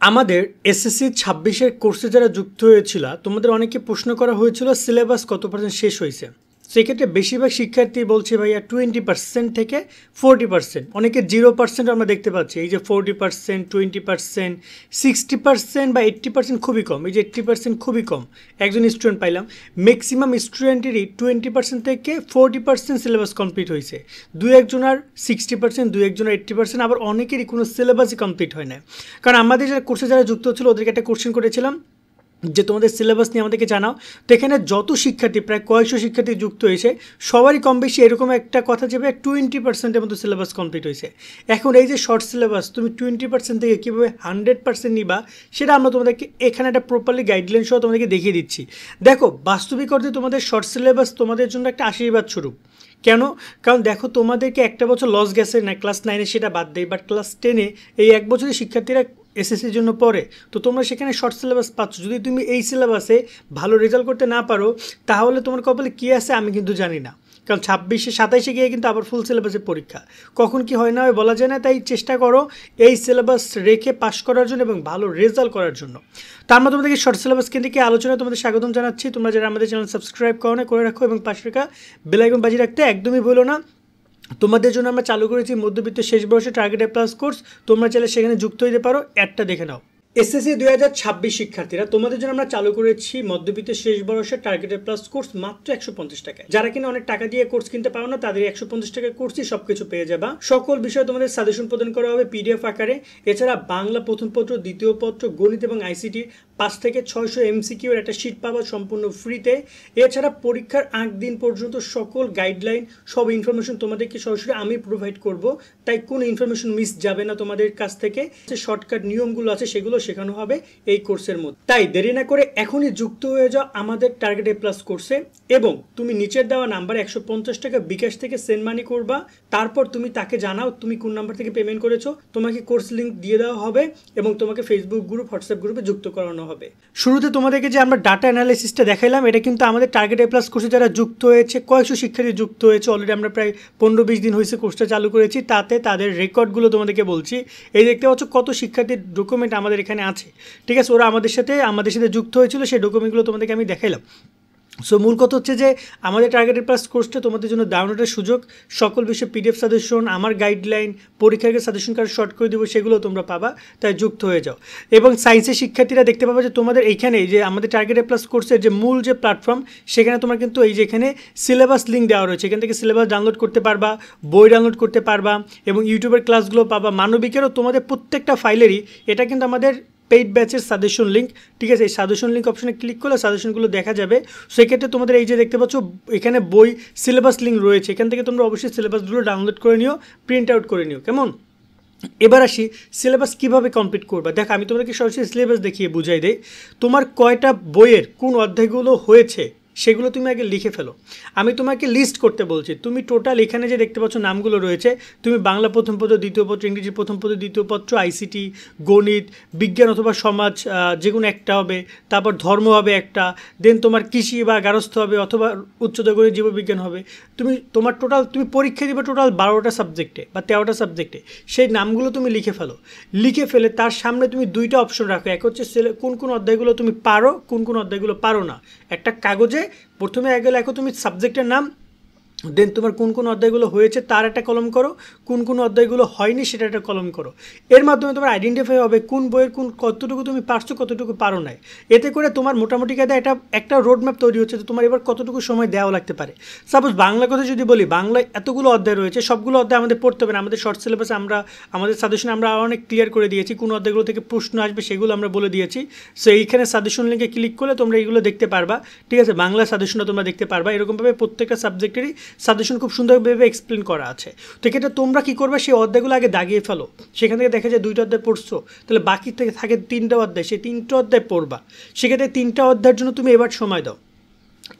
আমাদের এসএসসি 26-এর কোর্সে যারা যুক্ত হয়েছিল তোমাদের অনেকে প্রশ্ন করা হয়েছিল সিলেবাস কত পার্সেন্ট শেষ হয়েছে। সেক্ষেত্রে বেশিরভাগ শিক্ষার্থী বলছে ভাইয়া 20% থেকে 40%, অনেকে 0% আমরা দেখতে পাচ্ছি। এই যে 40%, 20%, 60% বা 80% খুবই কম। এই যে 80% খুবই কম একজন স্টুডেন্ট পাইলাম। ম্যাক্সিমাম স্টুডেন্টেরই 20% থেকে 40% সিলেবাস কমপ্লিট হয়েছে। দু একজনের 60%, দু একজনের 80%, আবার অনেকেরই কোনো সিলেবাসই কমপ্লিট হয় না। কারণ আমাদের যারা কোর্সে যারা যুক্ত হচ্ছিল ওদেরকে একটা কোশ্চেন করেছিলাম যে তোমাদের সিলেবাস নিয়ে আমাদেরকে জানাও। তো এখানে যত শিক্ষার্থী, প্রায় কয়েকশো শিক্ষার্থী যুক্ত হয়েছে, সবারই কম বেশি এরকম একটা কথা যে 20%-এর মতো সিলেবাস কমপ্লিট হয়েছে। এখন এই যে শর্ট সিলেবাস তুমি 20% থেকে কীভাবে 100% নিবা সেটা আমরা তোমাদেরকে এখানে একটা প্রপারলি গাইডলাইন সহ তোমাদেরকে দেখিয়ে দিচ্ছি। দেখো, বাস্তবিক অর্থে তোমাদের শর্ট সিলেবাস তোমাদের জন্য একটা আশীর্বাদ স্বরূপ। কেন? কারণ দেখো, তোমাদেরকে একটা বছর লস গেছে না ক্লাস 9-এ, সেটা বাদ দেয়, বাট ক্লাস 10-এ এই এক বছরের শিক্ষার্থীরা এসএসসির জন্য পড়ে, তো তোমরা সেখানে শর্ট সিলেবাস পাচ্ছ। যদি তুমি এই সিলেবাসে ভালো রেজাল্ট করতে না পারো তাহলে তোমার কপালে কী আছে আমি কিন্তু জানি না। কারণ 26-এ 27-এ গিয়ে কিন্তু আবার ফুল সিলেবাসের পরীক্ষা, কখন কি হয় না হয় বলা যায় না। তাই চেষ্টা করো এই সিলেবাস রেখে পাশ করার জন্য এবং ভালো রেজাল্ট করার জন্য। তো আমরা তোমাদেরকে শর্ট সিলেবাস কেন্দ্রিক আলোচনায় তোমাদের স্বাগতম জানাচ্ছি। তোমরা যারা আমাদের চ্যানেল সাবস্ক্রাইব করো না করে রাখো এবং পাশে রাখা বেল আইকন বাজিয়ে রাখতে একদমই ভুলো না। তোমাদের জন্য আমরা চালু করেছি মধ্যবিত্ত শেষ বর্ষে টার্গেট প্লাস কোর্স। তোমরা চাইলে সেখানে যুক্ত হতে পারো, অ্যাডটা দেখে নাও। এসএসসি 2026 শিক্ষার্থীরা, তোমাদের জন্য আমরা চালু করেছি মধ্যবিত্ত শেষ বর্ষের টার্গেটেড প্লাস কোর্স মাত্র 150 টাকায়। যারা কিনা অনেক টাকা দিয়ে কোর্স কিনতে পারো না তাদের 150 টাকার কোর্সই সবকিছু পেয়ে যাবা। সকল বিষয়ে তোমাদের সাজেশন প্রদান করা হবে পিডিএফ আকারে। এছাড়া বাংলা প্রথম পত্র, দ্বিতীয় পত্র, গণিত এবং আইসিটি 5 থেকে 600 এমসিকিউ এর একটা শিট পাবা সম্পূর্ণ ফ্রিতে। এছাড়া পরীক্ষার 8 দিন পর্যন্ত সকল গাইডলাইন, সব ইনফরমেশন তোমাদেরকে সরাসরি আমি প্রোভাইড করব। তাই কোনো ইনফরমেশন মিস যাবে না তোমাদের কাছ থেকে। যে শর্টকাট নিয়মগুলো আছে সেগুলো শেখানো হবে এই কোর্সের মধ্যে। তাই দেরি না করে এখনই যুক্ত হয়ে যাও আমাদের টার্গেট প্লাস কোর্সে এবং তুমি নিচের দেওয়া নাম্বারে 150 টাকা বিকাশ থেকে সেন্ড মানি করবা। তারপর তুমি তাকে জানাও তুমি কোন নাম্বার থেকে পেমেন্ট করেছো, তোমাকে কোর্স লিংক দিয়ে দেওয়া হবে এবং তোমাকে ফেসবুক গ্রুপ, হোয়াটসঅ্যাপ গ্রুপে যুক্ত করানো হবে। শুরুতে তোমাদেরকে যে আমরা ডাটা অ্যানালাইসিসটা দেখাইলাম, এটা কিন্তু আমাদের টার্গেট প্লাস কোর্সে যারা যুক্ত হয়েছে, কয়েকশো শিক্ষার্থী যুক্ত হয়েছে অলরেডি। আমরা প্রায় 15-20 দিন হয়েছে কোর্সটা চালু করেছি। তাতে তাদের রেকর্ডগুলো তোমাদেরকে বলছি। এই দেখতে পাচ্ছ কত শিক্ষার্থীর ডকুমেন্ট আমাদের এখানে আছে, ঠিক আছে? ওরা আমাদের সাথে যুক্ত হয়েছিল, সেই ডকুমেন্টগুলো তোমাদেরকে আমি দেখাইলাম। সো মূল কথা হচ্ছে যে আমাদের টার্গেটেড প্লাস কোর্সটা তোমাদের জন্য ডাউনলোডের সুযোগ। সকল বিষয়ে পিডিএফ সাজেশন, আমার গাইডলাইন, পরীক্ষাকে সাজেশন কার্ড শর্ট করে দেবো, সেগুলো তোমরা পাবা। তাই যুক্ত হয়ে যাও। এবং সায়েন্সের শিক্ষার্থীরা দেখতে পাবা যে তোমাদের এইখানে যে আমাদের টার্গেটেড প্লাস কোর্সের যে মূল যে প্ল্যাটফর্ম, সেখানে তোমার কিন্তু এই যে এখানে সিলেবাস লিঙ্ক দেওয়া রয়েছে। এখান থেকে সিলেবাস ডাউনলোড করতে পারবা, বই ডাউনলোড করতে পারবা এবং ইউটিউবের ক্লাসগুলো পাবা। মানবিকেরও তোমাদের প্রত্যেকটা ফাইলেরই এটা কিন্তু আমাদের পেইড ব্যাচের সাজেশন লিঙ্ক, ঠিক আছে? এই সাজেশন লিঙ্ক অপশনে ক্লিক করলে সাজেশনগুলো দেখা যাবে। সেক্ষেত্রে তোমাদের এই যে দেখতে পাচ্ছ এখানে বই সিলেবাস লিঙ্ক রয়েছে, এখান থেকে তোমরা অবশ্যই সিলেবাসগুলো ডাউনলোড করে নিও, প্রিন্ট আউট করে নিও, কেমন? এবার আসি সিলেবাস কীভাবে কমপ্লিট করবা। দেখো, আমি তোমাদেরকে সরাসরি সিলেবাস দেখিয়ে বুঝাই দেই। তোমার কয়টা বইয়ের কোন অধ্যায়গুলো হয়েছে সেগুলো তুমি আগে লিখে ফেলো। আমি তোমাকে লিস্ট করতে বলছি। তুমি টোটাল এখানে যে দেখতে পাচ্ছ নামগুলো রয়েছে, তুমি বাংলা প্রথম পত্র, দ্বিতীয় পত্র, ইংরেজি প্রথম পত্র, দ্বিতীয় পত্র, আইসিটি, গণিত, বিজ্ঞান অথবা সমাজ, যে কোনো একটা হবে। তারপর ধর্ম হবে একটা, দেন তোমার কৃষি বা গার্হস্থ্য হবে অথবা উচ্চতর গণিত, জীববিজ্ঞান হবে। তোমার টোটাল তুমি পরীক্ষা দিবে টোটাল 12টা সাবজেক্টে বা 13টা সাবজেক্টে। সেই নামগুলো তুমি লিখে ফেলো। লিখে ফেলে তার সামনে তুমি 2টা অপশন রাখো। এক হচ্ছে কোন কোন অধ্যায়গুলো তুমি পারো, কোন কোন অধ্যায়গুলো পারো না। একটা কাগজে প্রথমে আগে লেখো তুমি সাবজেক্টের নাম, দেন তোমার কোন কোন অধ্যায়গুলো হয়েছে তার একটা কলম করো, কোন কোন অধ্যায়গুলো হয়নি সেটা একটা কলম করো। এর মাধ্যমে তোমার আইডেন্টিফাই হবে কোন বইয়ের কতটুকু তুমি পারছো, কতটুকু পারো নাই। এতে করে তোমার মোটামুটি কায়দা একটা রোড ম্যাপ তৈরি হচ্ছে যে তোমার এবার কতটুকু সময় দেওয়া লাগতে পারে। সাপোজ বাংলা কথা যদি বলি, বাংলায় এতগুলো অধ্যায় রয়েছে, সবগুলো অধ্যায় আমাদের পড়তে হবে না। আমাদের শর্ট সিলেবাসে আমাদের সাজেশনে আমরা অনেক ক্লিয়ার করে দিয়েছি কোন অধ্যায়গুলো থেকে প্রশ্ন আসবে, সেগুলো আমরা বলে দিয়েছি। সো এইখানে সাজেশন লিঙ্কে ক্লিক করলে তোমরা এইগুলো দেখতে পারবা, ঠিক আছে? বাংলা সাজেশনটা তোমরা দেখতে পারবা। এরকমভাবে প্রত্যেকটা সাবজেক্টেরই সাজেশন খুব সুন্দরভাবে এক্সপ্লেন করা আছে। তো এক্ষেত্রে তোমরা কী করবে, সেই অধ্যায়গুলো আগে দাগিয়ে ফেলো। সেখান থেকে দেখা যায় 2টা অধ্যায় পড়ছো, তাহলে বাকি থেকে থাকে 3টা অধ্যায়, সেই 3টা অধ্যায় পড়বা। সেক্ষেত্রে 3টা অধ্যায়ের জন্য তুমি এবার সময় দাও।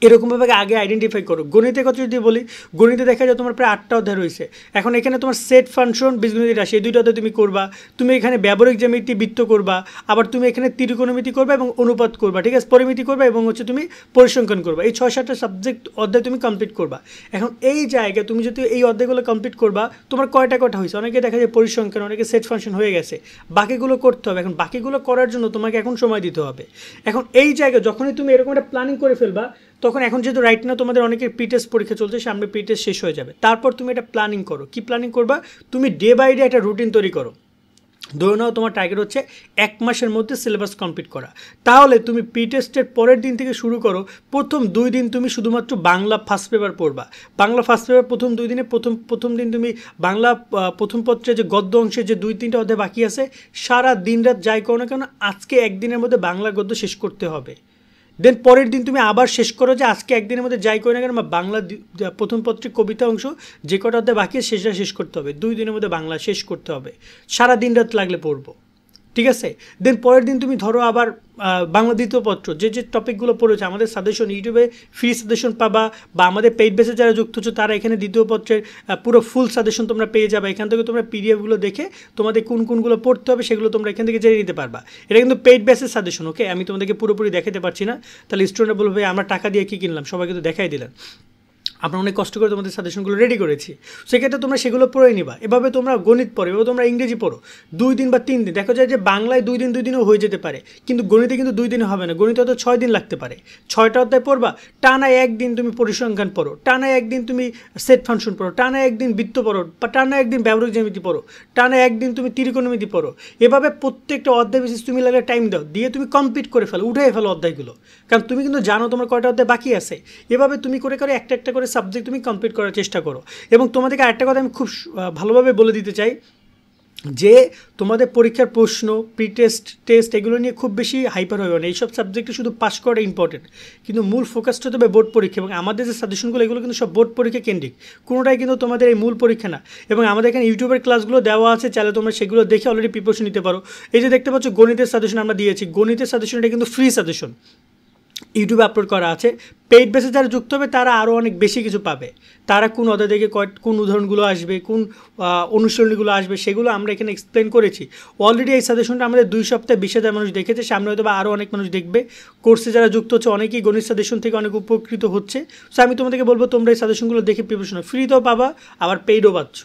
এরকমভাবে আগে আইডেন্টিফাই করো। গণিতের কথা যদি বলি, গণিতে দেখা যায় তোমার প্রায় 8টা অধ্যায় রয়েছে। এখন এখানে তোমার সেট ফাংশন, বীজগণিত রাশি, এই 2টা অধ্যায় তুমি করবা। তুমি এখানে ব্যবহারিক জ্যামিতি, বৃত্ত করবা, আবার তুমি এখানে ত্রিকোণমিতি করবা এবং অনুপাত করবা, ঠিক আছে, পরিমিতি করবা এবং হচ্ছে তুমি পরিসংখ্যান করবা। এই 6-7টা সাবজেক্ট অধ্যায় তুমি কমপ্লিট করবা। এখন এই জায়গায় তুমি যদি এই অধ্যায়গুলো কমপ্লিট করবা, তোমার কয়টা হয়েছে? অনেকে দেখা যায় পরিসংখ্যান, অনেকে সেট ফাংশন হয়ে গেছে, বাকিগুলো করতে হবে। এখন বাকিগুলো করার জন্য তোমাকে এখন সময় দিতে হবে। এখন এই জায়গায় যখনই তুমি এরকম একটা প্ল্যানিং করে ফেলবা, তখন এখন যেহেতু রাইট না তোমাদের অনেকের প্রি-টেস্ট পরীক্ষা চলছে, সামনে প্রি-টেস্ট শেষ হয়ে যাবে, তারপর তুমি একটা প্ল্যানিং করো। কি প্ল্যানিং করবা? তুমি ডে বাই ডে একটা রুটিন তৈরি করো। ধরে নাও তোমার টার্গেট হচ্ছে 1 মাসের মধ্যে সিলেবাস কমপ্লিট করা। তাহলে তুমি প্রি-টেস্টের পরের দিন থেকে শুরু করো। প্রথম 2 দিন তুমি শুধুমাত্র বাংলা ফার্স্ট পেপার পড়বা। বাংলা ফার্স্ট পেপার প্রথম 2 দিনে প্রথম দিন তুমি বাংলা প্রথম পত্রে যে গদ্য অংশের যে 2-3টা অধ্যায় বাকি আছে, সারা দিন রাত যাই করো না কেন আজকে একদিনের মধ্যে বাংলা গদ্য শেষ করতে হবে। দেন পরের দিন তুমি আবার শেষ করো যে আজকে একদিনের মধ্যে যাই করি না কেন বাংলা প্রথম পত্রিক কবিতা অংশ যে কটা অধ্যায় বাকি সেটা শেষ করতে হবে। 2 দিনের মধ্যে বাংলা শেষ করতে হবে, সারা দিন রাত লাগলে পড়বো, ঠিক আছে। দেন পরের দিন তুমি ধরো আবার বাংলা দ্বিতীয় পত্র যে টপিকগুলো পড়েছে, আমাদের সাজেশন ইউটিউবে ফ্রি সাজেশন পাবা, বা আমাদের পেইড বেসে যারা যুক্ত হচ্ছে তারা এখানে দ্বিতীয় পত্রের পুরো ফুল সাজেশন তোমরা পেয়ে যাবে। এখান থেকে তোমরা পিডিএফগুলো দেখে তোমাদের কোনগুলো পড়তে হবে সেগুলো তোমরা এখান থেকে জেনে নিতে পারবা। এটা কিন্তু পেইড বেসের সাজেশন, ওকে। আমি তোমাদেরকে পুরোপুরি দেখাতে পারছি না, তাহলে স্টুডেন্টরা বলবে আমরা টাকা দিয়ে কী কিনলাম, সবাইকে তো দেখাই দিলেন। আমরা অনেক কষ্ট করে তোমাদের সাজেশনগুলো রেডি করেছি, সেক্ষেত্রে তোমরা সেগুলো পড়ে নিবা। এভাবে তোমরা গণিত পড়ো, এভাবে তোমরা ইংরেজি পড়ো 2 দিন বা 3 দিন। দেখা যায় যে বাংলায় 2 দিনও হয়ে যেতে পারে, কিন্তু গণিতে কিন্তু 2 দিনে হবে না। গণিতে হয়তো 6 দিন লাগতে পারে। 6টা অধ্যায় পড়বা, টানা 1 দিন তুমি পরিসংখ্যান পড়ো, টানা 1 দিন তুমি সেট ফাংশন পড়ো, টানা 1 দিন বৃত্ত পড়ো, টানা 1 দিন ব্যবহারিক জ্যামিতি পড়ো, টানা 1 দিন তুমি ত্রিকোণমিতি পড়ো। এভাবে প্রত্যেকটা অধ্যায় বেসিস তুমি লাগে টাইম দাও, দিয়ে তুমি কমপ্লিট করে ফেলো, উঠে ফেলো অধ্যায়গুলো, কারণ তুমি কিন্তু জানো তোমার কয়টা অধ্যায় বাকি আছে। এভাবে তুমি করে একটা করে সাবজেক্ট তুমি কমপ্লিট করার চেষ্টা করো। এবং তোমাদেরকে আরেকটা কথা আমি খুব ভালোভাবে বলে দিতে চাই যে তোমাদের পরীক্ষার প্রশ্ন, টেস্ট এগুলো নিয়ে খুব বেশি হাইপার হবে না। এইসব সাবজেক্টে শুধু পাস করাটা ইম্পর্টেন্ট, কিন্তু মূল ফোকাসটা হবে বোর্ড পরীক্ষা। এবং আমাদের যে সাজেশনগুলো এগুলো কিন্তু সব বোর্ড পরীক্ষা কেন্দ্রিক, কোনোটাই কিন্তু তোমাদের এই মূল পরীক্ষা না। এবং আমাদের এখানে ইউটিউবের ক্লাসগুলো দেওয়া আছে, চাইলে তোমরা সেগুলো দেখে অলরেডি প্রিপারেশন নিতে পারো। এই যে দেখতে পাচ্ছ গণিতের সাজেশন আমরা দিয়েছি, গণিতের সাজেশন এটা কিন্তু ফ্রি সাজেশন, ইউটিউবে আপলোড করা আছে। পেইড বেসে যারা যুক্ত হবে তারা আরও অনেক বেশি কিছু পাবে। তারা কোন অধ্যায় থেকে কোন উদাহরণগুলো আসবে, কোন অনুশীলনীগুলো আসবে, সেগুলো আমরা এখানে এক্সপ্লেন করেছি অলরেডি। এই সাজেশনটা আমাদের 2 সপ্তাহে 20,000 মানুষ দেখেছে, সামনে হয়তো বা আরও অনেক মানুষ দেখবে। কোর্সে যারা যুক্ত হচ্ছে অনেকেই গণিত সাজেশন থেকে অনেক উপকৃত হচ্ছে। সো আমি তোমাদেরকে বলবো তোমরা এই সাজেশনগুলো দেখে প্রিপারেশন ফ্রিতেও পাবা, আবার পেইডও পাচ্ছ।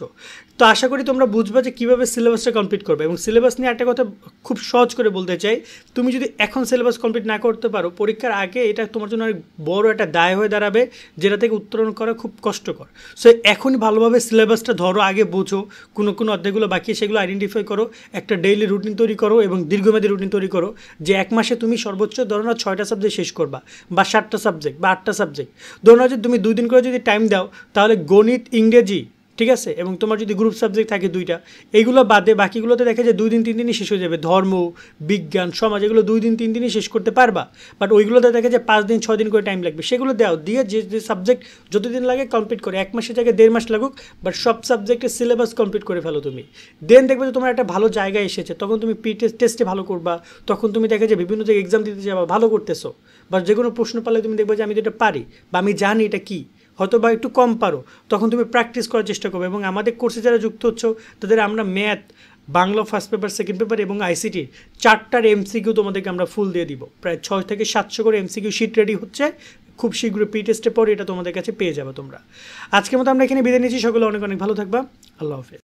তো আশা করি তোমরা বুঝবা যে কীভাবে সিলেবাসটা কমপ্লিট করবে। এবং সিলেবাস নিয়ে একটা কথা খুব সহজ করে বলতে চাই, তুমি যদি এখন সিলেবাস কমপ্লিট না করতে পারো, পরীক্ষার আগে এটা তোমার জন্য অনেক বড় একটা দায় হয়ে দাঁড়াবে, যেটা থেকে উত্তরণ করা খুব কষ্টকর। সো এখনই ভালোভাবে সিলেবাসটা ধরো, আগে বোঝো কোন অধ্যায়গুলো বাকি সেগুলো আইডেন্টিফাই করো, একটা ডেইলি রুটিন তৈরি করো এবং দীর্ঘমেয়াদী রুটিন তৈরি করো যে 1 মাসে তুমি সর্বোচ্চ ধরো না 6টা সাবজেক্ট শেষ করবা, বা 7টা সাবজেক্ট বা 8টা সাবজেক্ট। ধরো না যে তুমি 2 দিন করে যদি টাইম দাও, তাহলে গণিত, ইংরেজি, ঠিক আছে, এবং তোমার যদি গ্রুপ সাবজেক্ট থাকে 2টা, এইগুলো বাদে বাকিগুলোতে দেখা যায় 2 দিন 3 দিনই শেষ হয়ে যাবে। ধর্ম, বিজ্ঞান, সমাজ, এগুলো 2 দিন 3 দিনই শেষ করতে পারবা। বাট ওইগুলোতে দেখা যায় 5 দিন 6 দিন করে টাইম লাগবে। সেগুলো দাও, দিয়ে যে সাবজেক্ট যতদিন লাগে কমপ্লিট করে, 1 মাসের জায়গায় 1.5 মাস লাগুক, বাট সব সাবজেক্টের সিলেবাস কমপ্লিট করে ফেলো তুমি। দেন দেখবে যে তোমার একটা ভালো জায়গায় এসেছে, তখন তুমি টেস্টে ভালো করবা, তখন তুমি দেখা যায় বিভিন্ন জায়গায় এক্সাম দিতে যাবা, ভালো করতেছো, বা যে কোনো প্রশ্ন পারলে তুমি দেখবে যে আমি তো এটা পারি, বা আমি জানি এটা কী, হয়তো বা একটু কম পারো, তখন তুমি প্র্যাকটিস করার চেষ্টা করবে। এবং আমাদের কোর্সে যারা যুক্ত হচ্ছ তাদের আমরা math, Bangla first paper, second paper এবং আইসিটি 4টার এমসিকিউ তোমাদেরকে আমরা ফুল দিয়ে দিব। প্রায় 600 থেকে 700 করে এমসিকিউ শিট রেডি হচ্ছে, খুব শীঘ্রই প্রি টেস্টের পর এটা তোমাদের কাছে পেয়ে যাবে তোমরা। আজকের মতো আমরা এখানে বিদায় নিচ্ছি, সকলে অনেক অনেক ভালো থাকবা, আল্লাহ হাফেজ।